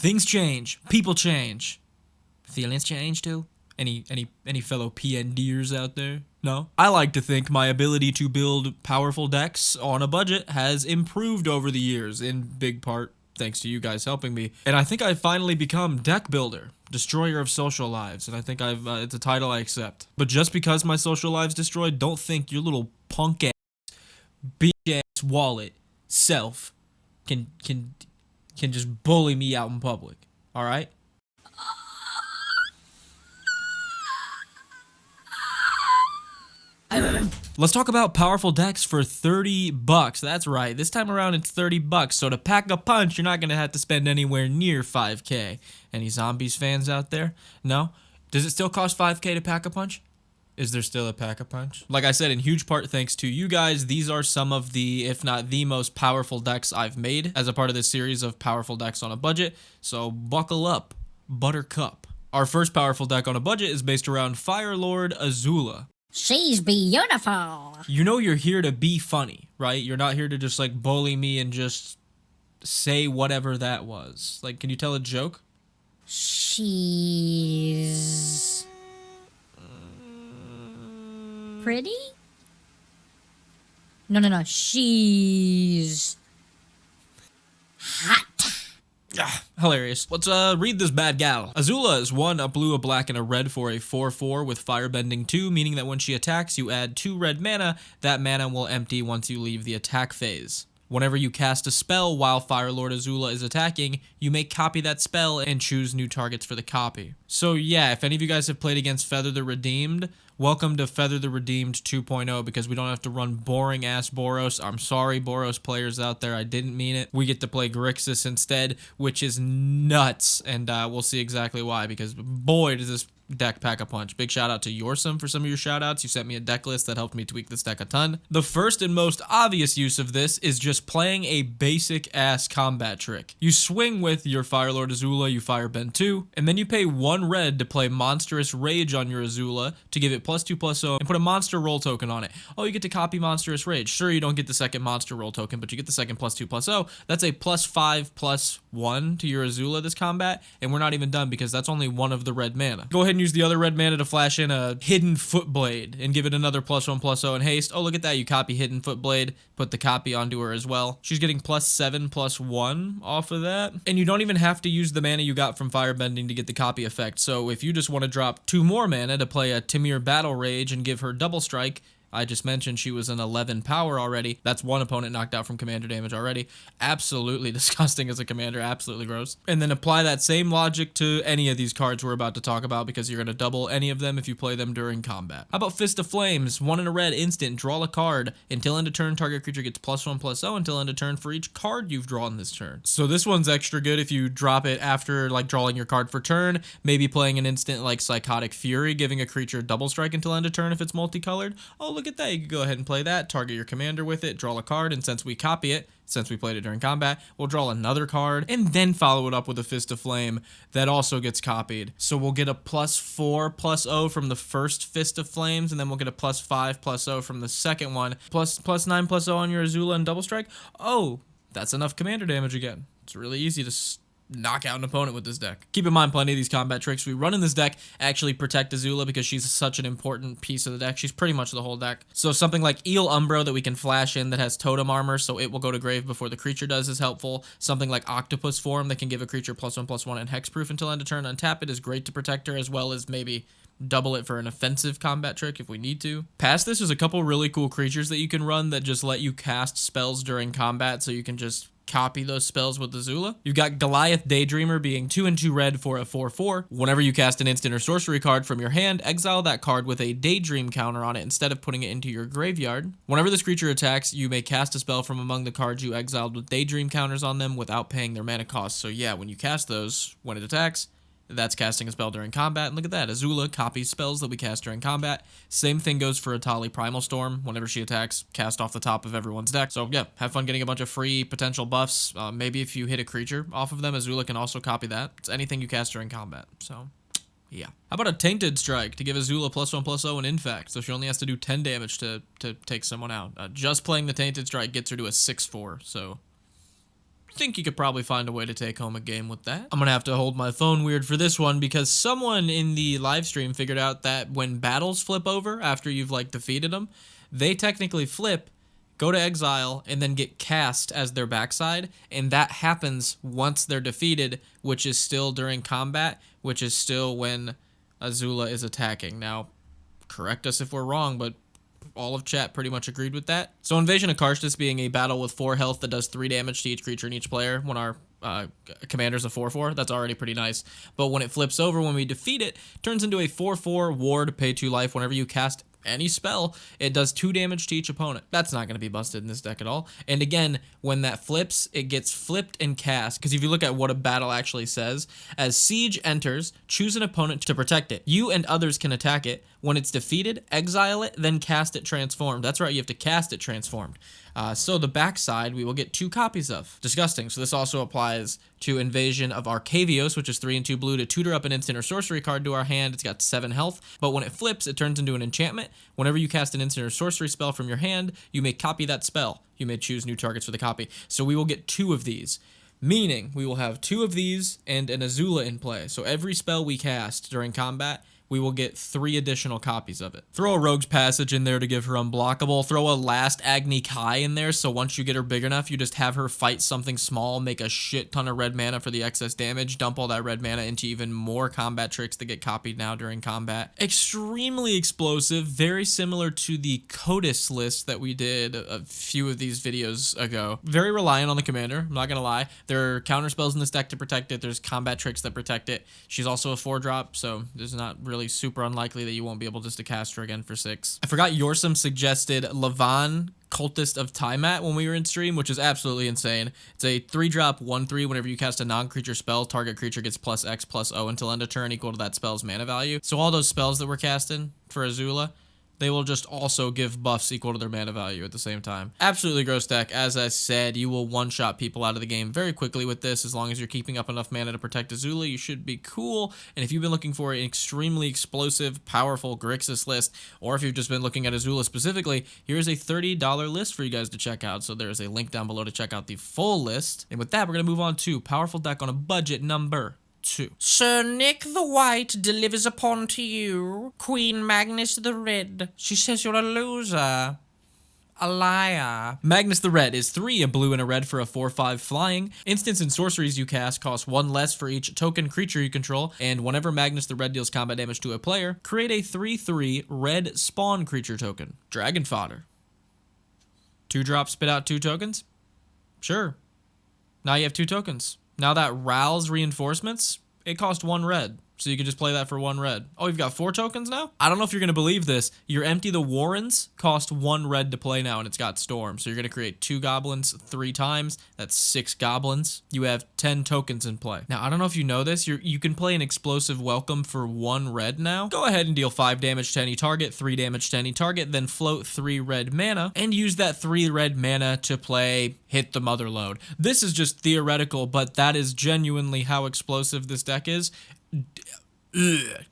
Things change. People change. Feelings change too. Any fellow PNDers out there? No? I like to think my ability to build powerful decks on a budget has improved over the years, in big part thanks to you guys helping me. And I think I've finally become deck builder, destroyer of social lives, and I think it's a title I accept. But just because my social lives destroyed, don't think your little punk ass, bitch ass wallet self can just bully me out in public. All right? Let's talk about powerful decks for 30 bucks. That's right. This time around it's 30 bucks. So to pack a punch, you're not going to have to spend anywhere near 5k. Any Zombies fans out there? No? Does it still cost 5k to pack a punch? Is there still a pack a punch? Like I said, in huge part thanks to you guys, these are some of the, if not the most powerful decks I've made as a part of this series of powerful decks on a budget. So buckle up, Buttercup. Our first powerful deck on a budget is based around Fire Lord Azula. She's beautiful. You know you're here to be funny, right? You're not here to just like bully me and just say whatever that was. Like, can you tell a joke? She's pretty? No. She's hot. Ah, hilarious. Let's read this bad gal. Azula is 1, a blue, a black, and a red for a 4/4 with firebending 2, meaning that when she attacks, you add 2 red mana. That mana will empty once you leave the attack phase. Whenever you cast a spell while Fire Lord Azula is attacking, you may copy that spell and choose new targets for the copy. So yeah, if any of you guys have played against Feather the Redeemed, welcome to Feather the Redeemed 2.0 because we don't have to run boring ass Boros. I'm sorry, Boros players out there, I didn't mean it. We get to play Grixis instead, which is nuts, and we'll see exactly why, because boy does this deck pack a punch. Big shout out to Yorsum for some of your shout outs. You sent me a deck list that helped me tweak this deck a ton. The first and most obvious use of this is just playing a basic ass combat trick. You swing with your Fire Lord Azula, you firebend 2, and then you pay 1 red to play Monstrous Rage on your Azula to give it +2/+0 and put a monster roll token on it. Oh, you get to copy Monstrous Rage. Sure, you don't get the second monster roll token, but you get the second +2/+0. That's a +5/+1 to your Azula this combat, and we're not even done because that's only 1 of the red mana. Go ahead and use the other red mana to flash in a Hidden Footblade and give it another +1/+0 in haste. Oh, look at that. You copy Hidden Footblade, put the copy onto her as well. She's getting +7/+1 off of that. And you don't even have to use the mana you got from Firebending to get the copy effect. So if you just want to drop 2 more mana to play a Timir Battle Rage and give her double strike, I just mentioned she was an 11 power already. That's 1 opponent knocked out from commander damage already. Absolutely disgusting as a commander, absolutely gross. And then apply that same logic to any of these cards we're about to talk about because you're going to double any of them if you play them during combat. How about Fist of Flames? 1 in a red, instant, draw a card. Until end of turn, target creature gets +1/+0 until end of turn for each card you've drawn this turn. So this one's extra good if you drop it after like drawing your card for turn, maybe playing an instant like Psychotic Fury, giving a creature double strike until end of turn if it's multicolored. Oh, look at that. You can go ahead and play that, target your commander with it, draw a card, and since we copy it, since we played it during combat, we'll draw another card, and then follow it up with a Fist of Flame that also gets copied. So we'll get a +4/+0 from the first Fist of Flames, and then we'll get a +5/+0 from the second one, +9/+0 on your Azula and double strike. Oh, that's enough commander damage again. It's really easy to knock out an opponent with this deck. Keep in mind, plenty of these combat tricks we run in this deck actually protect Azula because she's such an important piece of the deck. She's pretty much the whole deck. So something like Eel Umbro that we can flash in that has totem armor, so it will go to grave before the creature does, is helpful. Something like Octopus Form that can give a creature +1/+1 and hexproof until end of turn. Untap it is great to protect her, as well as maybe double it for an offensive combat trick if we need to. Past this, there's a couple really cool creatures that you can run that just let you cast spells during combat, so you can just copy those spells with Azula. You've got Goliath Daydreamer being 2 and 2 red for a 4/4. Whenever you cast an instant or sorcery card from your hand, exile that card with a Daydream counter on it instead of putting it into your graveyard. Whenever this creature attacks, you may cast a spell from among the cards you exiled with Daydream counters on them without paying their mana cost. So yeah, when you cast those, when it attacks, that's casting a spell during combat. And look at that, Azula copies spells that we cast during combat. Same thing goes for Atali Primal Storm. Whenever she attacks, cast off the top of everyone's deck. So yeah, have fun getting a bunch of free potential buffs. Maybe if you hit a creature off of them, Azula can also copy that. It's anything you cast during combat. So yeah. How about a Tainted Strike to give Azula +1/+0 and Infect, so she only has to do 10 damage to take someone out. Just playing the Tainted Strike gets her to a 6/4, so think you could probably find a way to take home a game with that. I'm gonna have to hold my phone weird for this one because someone in the live stream figured out that when battles flip over after you've like defeated them, they technically flip, go to exile, and then get cast as their backside, and that happens once they're defeated, which is still during combat, which is still when Azula is attacking. Now, correct us if we're wrong, but all of chat pretty much agreed with that. So Invasion of Karshtis being a battle with 4 health that does 3 damage to each creature and each player when our commander's a 4/4, that's already pretty nice. But when it flips over, when we defeat it, turns into a 4/4 ward, pay 2 life. Whenever you cast any spell, it does 2 damage to each opponent. That's not going to be busted in this deck at all. And again, when that flips, it gets flipped and cast. Because if you look at what a battle actually says, as siege enters, choose an opponent to protect it. You and others can attack it. When it's defeated, exile it, then cast it transformed. That's right, you have to cast it transformed. So the backside, we will get 2 copies of. Disgusting. So this also applies to Invasion of Arcavios, which is 3 and 2 blue to tutor up an instant or sorcery card to our hand. It's got 7 health, but when it flips, it turns into an enchantment. Whenever you cast an instant or sorcery spell from your hand, you may copy that spell. You may choose new targets for the copy. So we will get 2 of these, meaning we will have 2 of these and an Azula in play. So every spell we cast during combat, we will get 3 additional copies of it. Throw a Rogue's Passage in there to give her unblockable. Throw a Last Agni Kai in there, so once you get her big enough, you just have her fight something small, make a shit ton of red mana for the excess damage, dump all that red mana into even more combat tricks that get copied now during combat. Extremely explosive, very similar to the Lotus list that we did a few of these videos ago. Very reliant on the commander, I'm not gonna lie. There are counter spells in this deck to protect it, there's combat tricks that protect it. She's also a 4-drop, so there's not really super unlikely that you won't be able just to cast her again for 6. I forgot Yorsum suggested Lavan, Cultist of Tiamat when we were in stream, which is absolutely insane. It's a 3-drop 1/3. Whenever you cast a non-creature spell, target creature gets +X/+O until end of turn equal to that spell's mana value. So all those spells that we're casting for Azula, they will just also give buffs equal to their mana value at the same time. Absolutely gross deck. As I said, you will one-shot people out of the game very quickly with this. As long as you're keeping up enough mana to protect Azula, you should be cool. And if you've been looking for an extremely explosive, powerful Grixis list, or if you've just been looking at Azula specifically, here's a $30 list for you guys to check out. So there's a link down below to check out the full list. And with that, we're going to move on to powerful deck on a budget number 2. Sir Nick the White delivers upon to you Queen Magnus the Red. She says you're a loser. A liar. Magnus the Red is 3, a blue and a red for a 4/5 flying. Instants and sorceries you cast cost 1 less for each token creature you control, and whenever Magnus the Red deals combat damage to a player, create a 3/3 red spawn creature token. Dragon fodder. 2-drop spit out 2 tokens? Sure. Now you have 2 tokens. Now that Ral's reinforcements, it cost 1 red. So you can just play that for 1 red. Oh, you've got 4 tokens now? I don't know if you're going to believe this. Your Empty the Warrens cost 1 red to play now, and it's got Storm. So you're going to create 2 goblins 3 times. That's 6 goblins. You have 10 tokens in play. Now, I don't know if you know this. You can play an Explosive Welcome for 1 red now. Go ahead and deal 5 damage to any target, 3 damage to any target, then float 3 red mana, and use that 3 red mana to play Hit the Mother Load. This is just theoretical, but that is genuinely how explosive this deck is.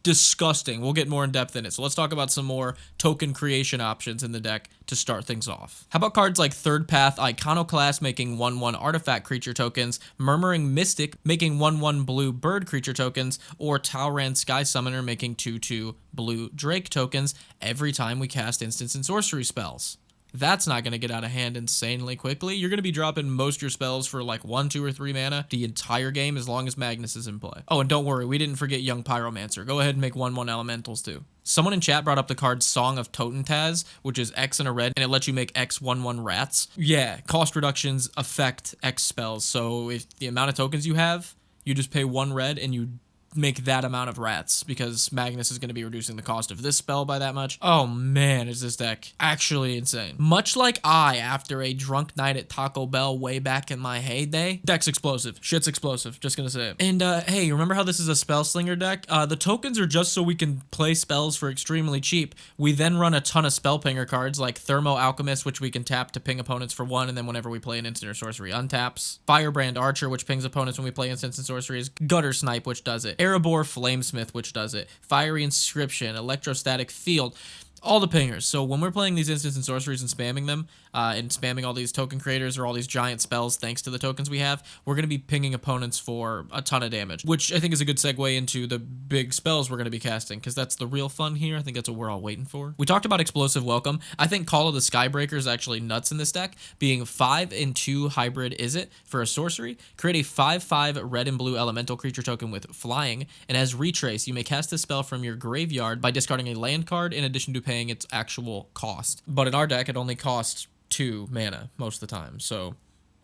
Disgusting. We'll get more in depth in it. So let's talk about some more token creation options in the deck to start things off. How about cards like Third Path Iconoclast making 1/1 artifact creature tokens, Murmuring Mystic making 1/1 blue bird creature tokens, or Tauran Sky Summoner making 2/2 blue drake tokens every time we cast instants and sorcery spells. That's not going to get out of hand insanely quickly. You're going to be dropping most of your spells for like 1, 2, or 3 mana the entire game as long as Magnus is in play. Oh, and don't worry, we didn't forget Young Pyromancer. Go ahead and make 1/1 elementals too. Someone in chat brought up the card Song of Totentaz, which is X and a red, and it lets you make X 1/1 rats. Yeah, cost reductions affect X spells, so if the amount of tokens you have, you just pay 1 red and you make that amount of rats, because Magnus is going to be reducing the cost of this spell by that much. Oh man, is this deck actually insane. Much like I, after a drunk night at Taco Bell way back in my heyday, deck's explosive. Shit's explosive, just gonna say it. And hey, remember how this is a spell slinger deck? The tokens are just so we can play spells for extremely cheap. We then run a ton of spell pinger cards like Thermo Alchemist, which we can tap to ping opponents for 1, and then whenever we play an instant or sorcery untaps. Firebrand Archer, which pings opponents when we play instants and sorceries. Gutter Snipe, which does it. Erebor Flamesmith, which does it. Fiery Inscription, Electrostatic Field. All the pingers. So when we're playing these instants and sorceries and spamming them, and spamming all these token creators or all these giant spells thanks to the tokens we have, we're going to be pinging opponents for a ton of damage, which I think is a good segue into the big spells we're going to be casting, because that's the real fun here. I think that's what we're all waiting for. We talked about Explosive Welcome. I think Call of the Skybreaker is actually nuts in this deck, being 5 and 2 hybrid is it for a sorcery. Create a 5/5 red and blue elemental creature token with flying, and as Retrace, you may cast this spell from your graveyard by discarding a land card in addition to paying its actual cost. But in our deck, it only costs 2 mana most of the time. So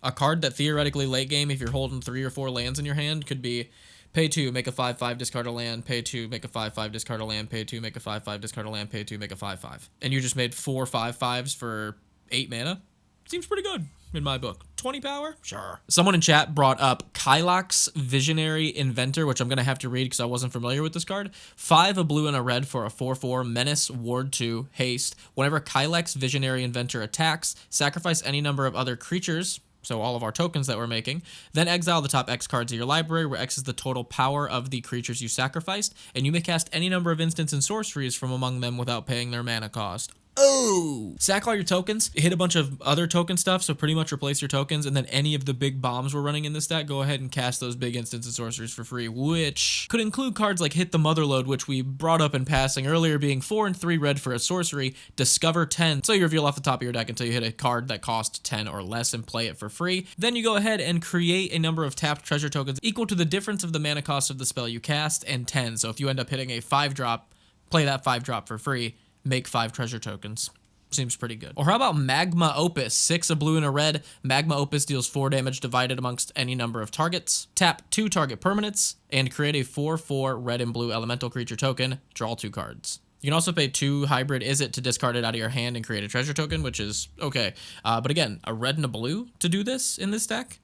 a card that theoretically late game, if you're holding 3 or 4 lands in your hand, could be pay 2, make a 5/5, discard a land, pay 2, make a 5/5, discard a land, pay 2, make a 5/5, discard a land, pay 2, make a 5/5. And you just made 4 5/5s for 8 mana. Seems pretty good in my book. 20 power? Sure. Someone in chat brought up Kylox Visionary Inventor, which I'm going to have to read because I wasn't familiar with this card. 5, a blue and a red for a 4/4, Menace, Ward 2, Haste. Whenever Kylox Visionary Inventor attacks, sacrifice any number of other creatures, so all of our tokens that we're making, then exile the top X cards of your library, where X is the total power of the creatures you sacrificed, and you may cast any number of instants and sorceries from among them without paying their mana cost. Oh! Sack all your tokens, hit a bunch of other token stuff, so pretty much replace your tokens, and then any of the big bombs we're running in this deck, go ahead and cast those big instants and sorceries for free, which could include cards like Hit the Motherlode, which we brought up in passing earlier, being 4 and 3 red for a sorcery, discover 10, so you reveal off the top of your deck until you hit a card that costs 10 or less and play it for free. Then you go ahead and create a number of tapped treasure tokens equal to the difference of the mana cost of the spell you cast and 10, so if you end up hitting a 5-drop, play that 5-drop for free, make 5 treasure tokens. Seems pretty good. Or how about Magma Opus? 6, a blue and a red. Magma Opus deals 4 damage divided amongst any number of targets. Tap 2 target permanents and create a 4/4 red and blue elemental creature token. Draw 2 cards. You can also pay 2 hybrid is it to discard it out of your hand and create a treasure token, which is okay. But again, a red and a blue to do this in this deck?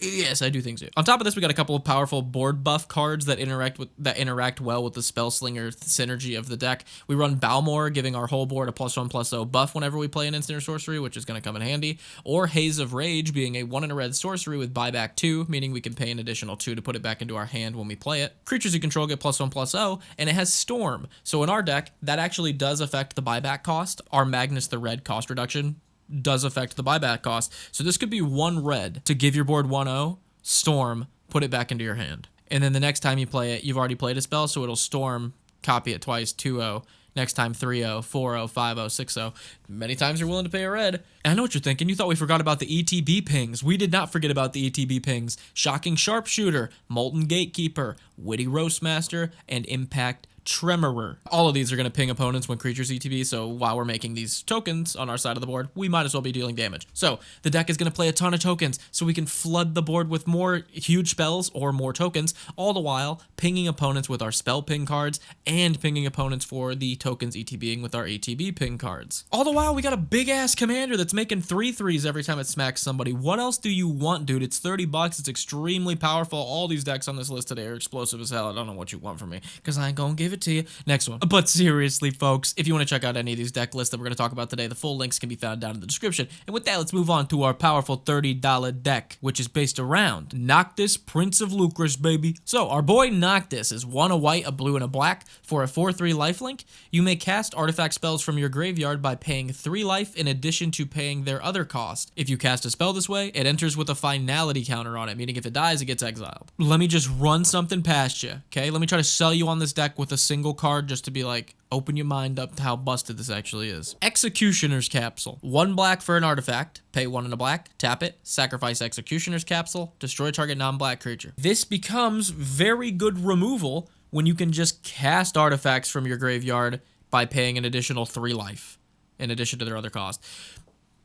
Yes, I do think so. On top of this, we got a couple of powerful board buff cards that interact well with the Spellslinger synergy of the deck. We run Balmor, giving our whole board a +1/+0 buff whenever we play an instant or sorcery, which is going to come in handy. Or Haze of Rage, being a 1 and a red sorcery with buyback 2, meaning we can pay an additional 2 to put it back into our hand when we play it. Creatures you control get +1/+0, and it has Storm. So in our deck, that actually does affect the buyback cost. Our Magnus the red cost reduction does affect the buyback cost. So this could be 1 red to give your board 1/0, Storm, put it back into your hand. And then the next time you play it, you've already played a spell, so it'll Storm, copy it twice, 2/0. Next time 3/0, 4/0, 5/0, 6/0. Many times you're willing to pay a red. And I know what you're thinking. You thought we forgot about the ETB pings. We did not forget about the ETB pings. Shocking Sharpshooter, Molten Gatekeeper, Witty Roastmaster, and Impact Tremorer. All of these are going to ping opponents when creatures ETB, so while we're making these tokens on our side of the board, we might as well be dealing damage. So the deck is going to play a ton of tokens, so we can flood the board with more huge spells or more tokens, all the while pinging opponents with our spell ping cards and pinging opponents for the tokens ETBing with our ETB ping cards. All the while, we got a big-ass commander that's making 3/3s every time it smacks somebody. What else do you want, dude? It's $30. It's extremely powerful. All these decks on this list today are explosive as hell. I don't know what you want from me, because I ain't gonna give it to you. Next one. But seriously, folks, if you want to check out any of these deck lists that we're going to talk about today, the full links can be found down in the description. And with that, let's move on to our powerful $30 deck, which is based around Noctus, Prince of Lucrus, baby. So our boy Noctus is 1 a white, a blue, and a black for a 4/3 lifelink. You may cast artifact spells from your graveyard by paying 3 life in addition to paying their other cost. If you cast a spell this way, it enters with a finality counter on it, meaning if it dies, it gets exiled. Let me just run something past you, okay? Let me try to sell you on this deck with a single card just to be like, open your mind up to how busted this actually is. Executioner's Capsule. 1 black for an artifact. Pay 1 and a black. Tap it. Sacrifice Executioner's Capsule. Destroy target non-black creature. This becomes very good removal when you can just cast artifacts from your graveyard by paying an additional 3 life in addition to their other cost.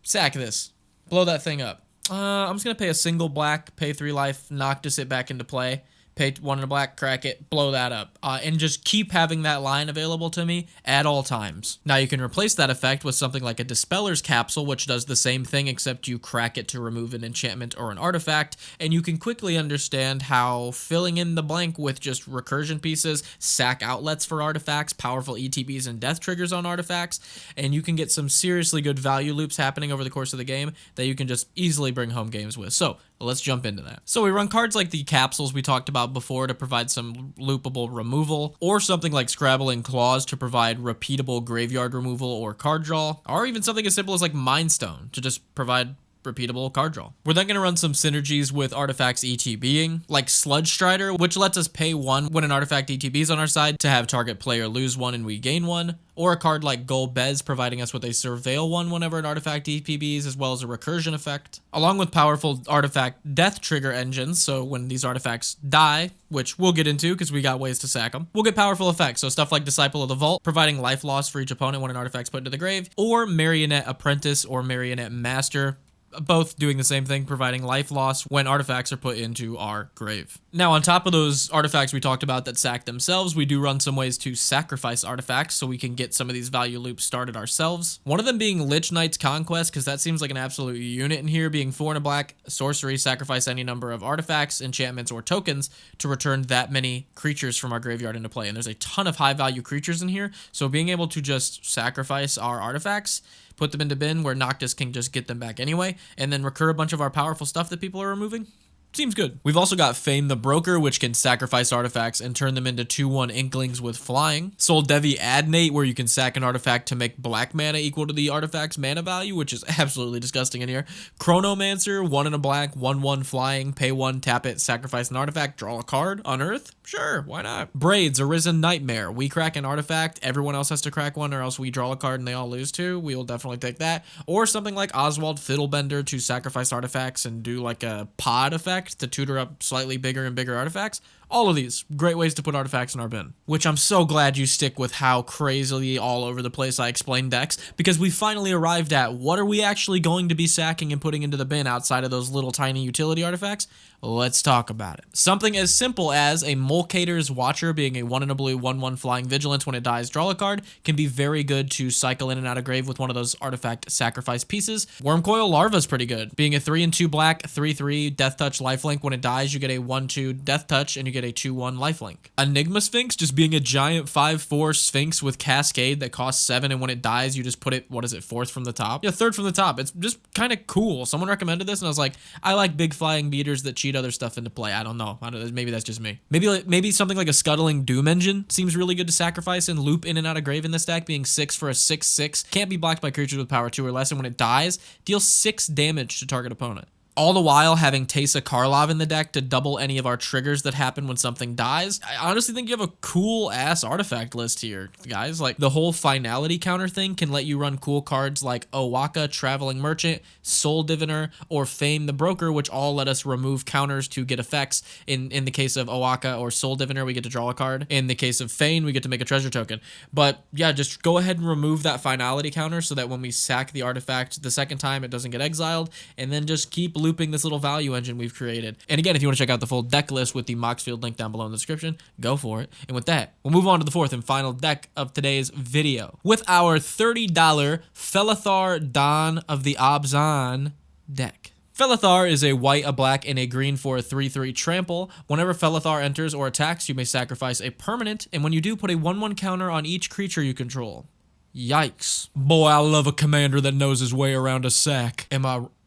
Sack this. Blow that thing up. I'm just going to pay a single black, pay 3 life, Noctis it back into play. Pay 1 and a black, crack it, blow that up, and just keep having that line available to me at all times. Now you can replace that effect with something like a Dispeller's Capsule, which does the same thing except you crack it to remove an enchantment or an artifact, and you can quickly understand how filling in the blank with just recursion pieces, sack outlets for artifacts, powerful ETBs and death triggers on artifacts, and you can get some seriously good value loops happening over the course of the game that you can just easily bring home games with. So Let's jump into that. So we run cards like the capsules we talked about before to provide some loopable removal, or something like Scrabbling Claws to provide repeatable graveyard removal or card draw, or even something as simple as like Mind Stone to just provide repeatable card draw. We're then going to run some synergies with artifacts ETBing, like Sludge Strider, which lets us pay 1 when an artifact ETBs on our side to have target player lose 1 and we gain 1, or a card like Gol Bez providing us with a Surveil 1 whenever an artifact ETBs, as well as a recursion effect, along with powerful artifact death trigger engines, so when these artifacts die, which we'll get into because we got ways to sack them, we'll get powerful effects, so stuff like Disciple of the Vault, providing life loss for each opponent when an artifact's put into the grave, or Marionette Apprentice or Marionette Master, both doing the same thing, providing life loss when artifacts are put into our grave. Now, on top of those artifacts we talked about that sack themselves, we do run some ways to sacrifice artifacts so we can get some of these value loops started ourselves. One of them being Lich Knight's Conquest, because that seems like an absolute unit in here, being 4 and a black, sorcery, sacrifice any number of artifacts, enchantments, or tokens to return that many creatures from our graveyard into play. And there's a ton of high value creatures in here, so being able to just sacrifice our artifacts, put them into bin where Noctus can just get them back anyway, and then recur a bunch of our powerful stuff that people are removing. Seems good. We've also got Fame the Broker, which can sacrifice artifacts and turn them into 2/1 Inklings with flying. Soul Devi Adnate, where you can sack an artifact to make black mana equal to the artifact's mana value, which is absolutely disgusting in here. Chronomancer, 1 and a black, 1/1 flying, pay 1, tap it, sacrifice an artifact, draw a card, unearth? Sure, why not? Braids, Arisen Nightmare. We crack an artifact, everyone else has to crack one, or else we draw a card and they all lose 2. We will definitely take that. Or something like Oswald Fiddlebender to sacrifice artifacts and do like a pod effect to tutor up slightly bigger and bigger artifacts. All of these, great ways to put artifacts in our bin. Which I'm so glad you stick with how crazily all over the place I explain decks, because we finally arrived at what are we actually going to be sacking and putting into the bin outside of those little tiny utility artifacts? Let's talk about it. Something as simple as a Mulcater's Watcher, being a 1 and a blue, 1/1 flying vigilance. When it dies, draw a card, can be very good to cycle in and out of grave with one of those artifact sacrifice pieces. Wormcoil Larva's pretty good, being a 3 and 2 black, 3/3 death touch lifelink. When it dies, you get a 1/2 death touch and you get a 2/1 lifelink. Enigma Sphinx, just being a giant 5/4 Sphinx with Cascade that costs 7, and when it dies, you just put it, what is it, 4th from the top? Yeah, 3rd from the top. It's just kind of cool. Someone recommended this, and I was like, I like big flying beaters that cheat other stuff into play. I don't know. Maybe that's just me. Maybe something like a Scuttling Doom Engine seems really good to sacrifice and loop in and out of grave in this deck, being 6 for a 6/6. Can't be blocked by creatures with power 2 or less, and when it dies, deals 6 damage to target opponent. All the while having Teysa Karlov in the deck to double any of our triggers that happen when something dies. I honestly think you have a cool ass artifact list here, guys. Like the whole finality counter thing can let you run cool cards like Owaka, Traveling Merchant, Soul Diviner, or Fame the Broker, which all let us remove counters to get effects. In the case of Owaka or Soul Diviner, we get to draw a card. In the case of Fane, we get to make a treasure token. But yeah, just go ahead and remove that finality counter so that when we sack the artifact the second time, it doesn't get exiled, and then just keep looping this little value engine we've created. And again, if you want to check out the full deck list with the Moxfield link down below in the description, go for it. And with that, we'll move on to the fourth and final deck of today's video with our $30 Felothar Dawn of the Abzan deck. Felothar is a white, a black, and a green for a 3/3 trample. Whenever Felothar enters or attacks, you may sacrifice a permanent, and when you do, put a 1/1 counter on each creature you control. Yikes. Boy, I love a commander that knows his way around a sack.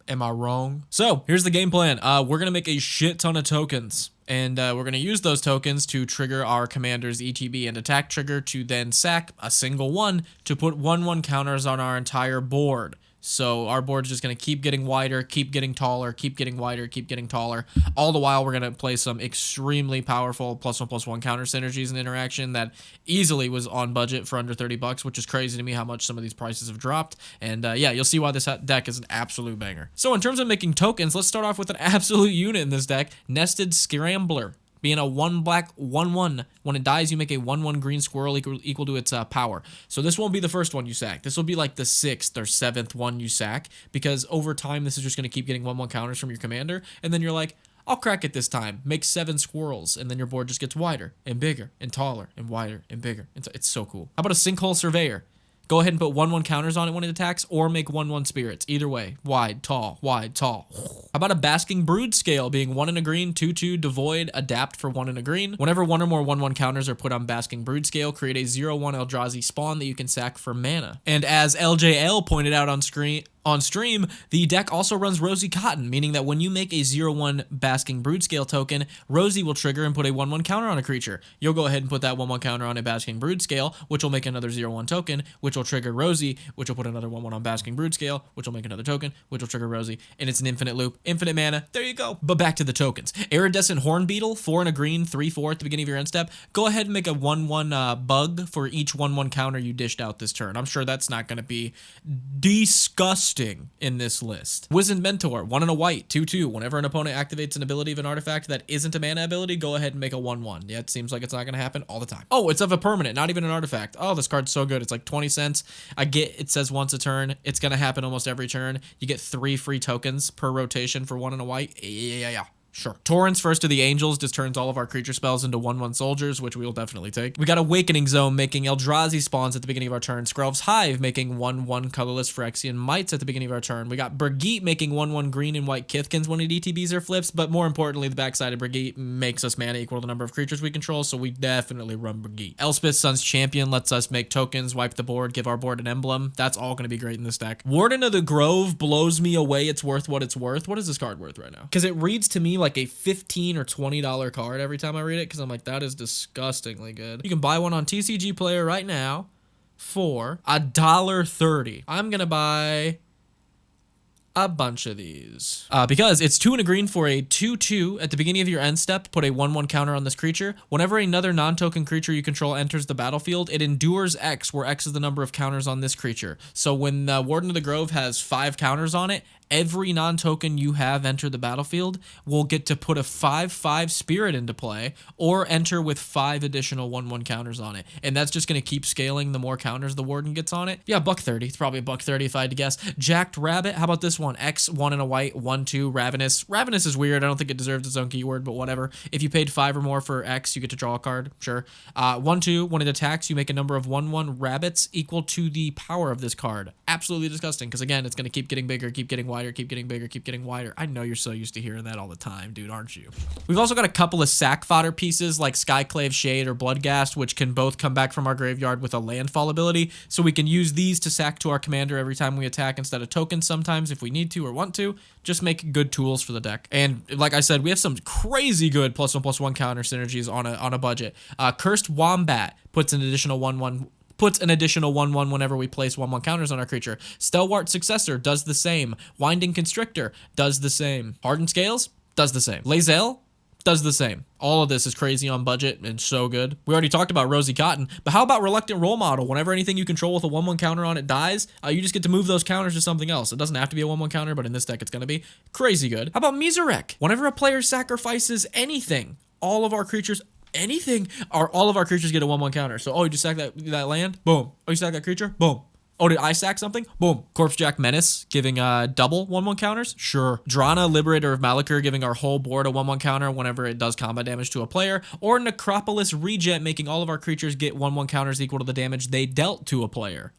Am I wrong? So, here's the game plan. We're going to make a shit ton of tokens. And we're going to use those tokens to trigger our commander's ETB and attack trigger to then sack a single one to put 1/1 counters on our entire board. So our board's just going to keep getting wider, keep getting taller, keep getting wider, keep getting taller. All the while, we're going to play some extremely powerful +1/+1 counter synergies and interaction that easily was on budget for under $30, which is crazy to me how much some of these prices have dropped. And yeah, you'll see why this deck is an absolute banger. So in terms of making tokens, let's start off with an absolute unit in this deck, Nested Scrambler. Being a 1 black 1/1. When it dies, you make a 1/1 green squirrel equal to its power. So this won't be the first one you sack. This will be like the 6th or 7th one you sack, because over time, this is just going to keep getting 1/1 counters from your commander. And then you're like, I'll crack it this time. Make 7 squirrels. And then your board just gets wider and bigger and taller and wider and bigger. It's so cool. How about a Sinkhole Surveyor? Go ahead and put 1/1 counters on it when it attacks, or make 1/1 spirits. Either way, wide, tall, wide, tall. How about a Basking Brood Scale, being 1 and a green, 2/2, devoid, adapt for 1 and a green. Whenever 1 or more 1/1 counters are put on Basking Brood Scale, create a 0/1 Eldrazi spawn that you can sack for mana. And as LJL pointed out on screen, On stream, the deck also runs Rosy Cotton, meaning that when you make a 0/1 Basking Broodscale token, Rosy will trigger and put a 1/1 counter on a creature. You'll go ahead and put that 1/1 counter on a Basking Broodscale, which will make another 0/1 token, which will trigger Rosy, which will put another 1/1 on Basking Broodscale, which will make another token, which will trigger Rosy, and it's an infinite loop, infinite mana. There you go. But back to the tokens. Iridescent Horn Beetle, 4 and a green, 3/4 at the beginning of your end step. Go ahead and make a 1/1 bug for each 1/1 counter you dished out this turn. I'm sure that's not going to be disgusting in this list. Wizened Mentor, 1 and a white, 2/2. Whenever an opponent activates an ability of an artifact that isn't a mana ability, go ahead and make a 1/1. Yeah, it seems like it's not going to happen all the time. Oh, it's of a permanent, not even an artifact. Oh, this card's so good. It's like 20 cents. I get it says once a turn. It's going to happen almost every turn. You get 3 free tokens per rotation for 1 and a white. Yeah. Sure. Torrents, First of the Angels, just turns all of our creature spells into 1/1 soldiers, which we will definitely take. We got Awakening Zone, making Eldrazi spawns at the beginning of our turn. Skrelv's Hive, making 1/1 colorless Phyrexian Mites at the beginning of our turn. We got Brigitte, making 1/1 green and white Kithkins when it ETBs or flips, but more importantly, the backside of Brigitte makes us mana equal to the number of creatures we control, so we definitely run Brigitte. Elspeth, Sun's Champion, lets us make tokens, wipe the board, give our board an emblem. That's all going to be great in this deck. Warden of the Grove blows me away. It's worth what it's worth. What is this card worth right now? Because it reads to me like a $15 or $20 card every time I read it, because I'm like, that is disgustingly good. You can buy one on TCG Player right now for $1.30. I'm gonna buy a bunch of these because it's 2 and a green for a 2/2 at the beginning of your end step. Put a 1/1 counter on this creature. Whenever another non-token creature you control enters the battlefield, it endures X, where X is the number of counters on this creature. So when Warden of the Grove has 5 counters on it, every non-token you have enter the battlefield will get to put a 5/5 Spirit into play or enter with 5 additional 1/1 counters on it. And that's just going to keep scaling the more counters the Warden gets on it. Yeah, $1.30. It's probably $1.30 if I had to guess. Jacked Rabbit. How about this one? X, 1 and a white, 1/2, Ravenous. Ravenous is weird. I don't think it deserves its own keyword, but whatever. If you paid 5 or more for X, you get to draw a card. Sure. 1/2. When it attacks, you make a number of 1/1 rabbits equal to the power of this card. Absolutely disgusting, because again, it's going to keep getting bigger, keep getting wider, keep getting bigger, keep getting wider. I know you're so used to hearing that all the time, dude, aren't you? We've also got a couple of sack fodder pieces like Skyclave Shade or Bloodghast, which can both come back from our graveyard with a landfall ability, so we can use these to sack to our commander every time we attack instead of tokens sometimes if we need to or want to. Just make good tools for the deck. And like I said, we have some crazy good +1/+1 counter synergies on a budget. Cursed Wombat puts an additional 1/1 whenever we place 1/1 counters on our creature. Stalwart Successor does the same. Winding Constrictor does the same. Hardened Scales does the same. Lae'zel does the same. All of this is crazy on budget and so good. We already talked about Rosy Cotton, but how about Reluctant Role Model? Whenever anything you control with a 1/1 counter on it dies, you just get to move those counters to something else. It doesn't have to be a 1/1 counter, but in this deck it's going to be crazy good. How about Miserec? Whenever a player sacrifices anything, all of our creatures get a 1/1 counter. So, you just sack that land? Boom. You sack that creature? Boom. Oh, did I sack something? Boom. Corpsejack Menace, giving double 1/1 counters? Sure. Drana, Liberator of Malakir, giving our whole board a 1/1 counter whenever it does combat damage to a player. Or Necropolis Regent, making all of our creatures get 1/1 counters equal to the damage they dealt to a player.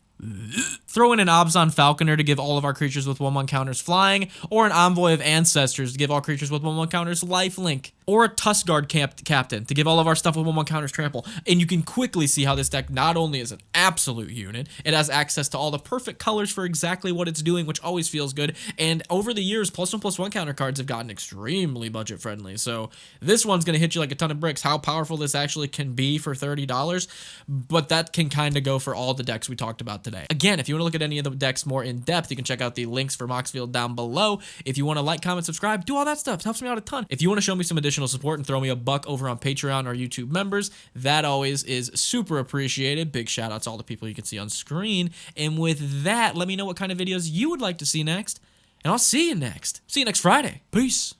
Throw in an Obzon Falconer to give all of our creatures with 1/1 counters flying, or an Envoy of Ancestors to give all creatures with 1/1 counters lifelink, or a Tuskguard Captain to give all of our stuff with 1/1 counters trample. And you can quickly see how this deck not only is an absolute unit, it has access to all the perfect colors for exactly what it's doing, which always feels good. And over the years, +1/+1 counter cards have gotten extremely budget friendly. So this one's going to hit you like a ton of bricks. How powerful this actually can be for $30, but that can kind of go for all the decks we talked about today. Again, if you want to look at any of the decks more in depth, you can check out the links for Moxfield down below. If you want to like, comment, subscribe, do all that stuff. It helps me out a ton. If you want to show me some additional support and throw me a buck over on Patreon or YouTube members, that always is super appreciated. Big shout out to all the people you can see on screen. And with that, let me know what kind of videos you would like to see next, and I'll see you next. See you next Friday. Peace.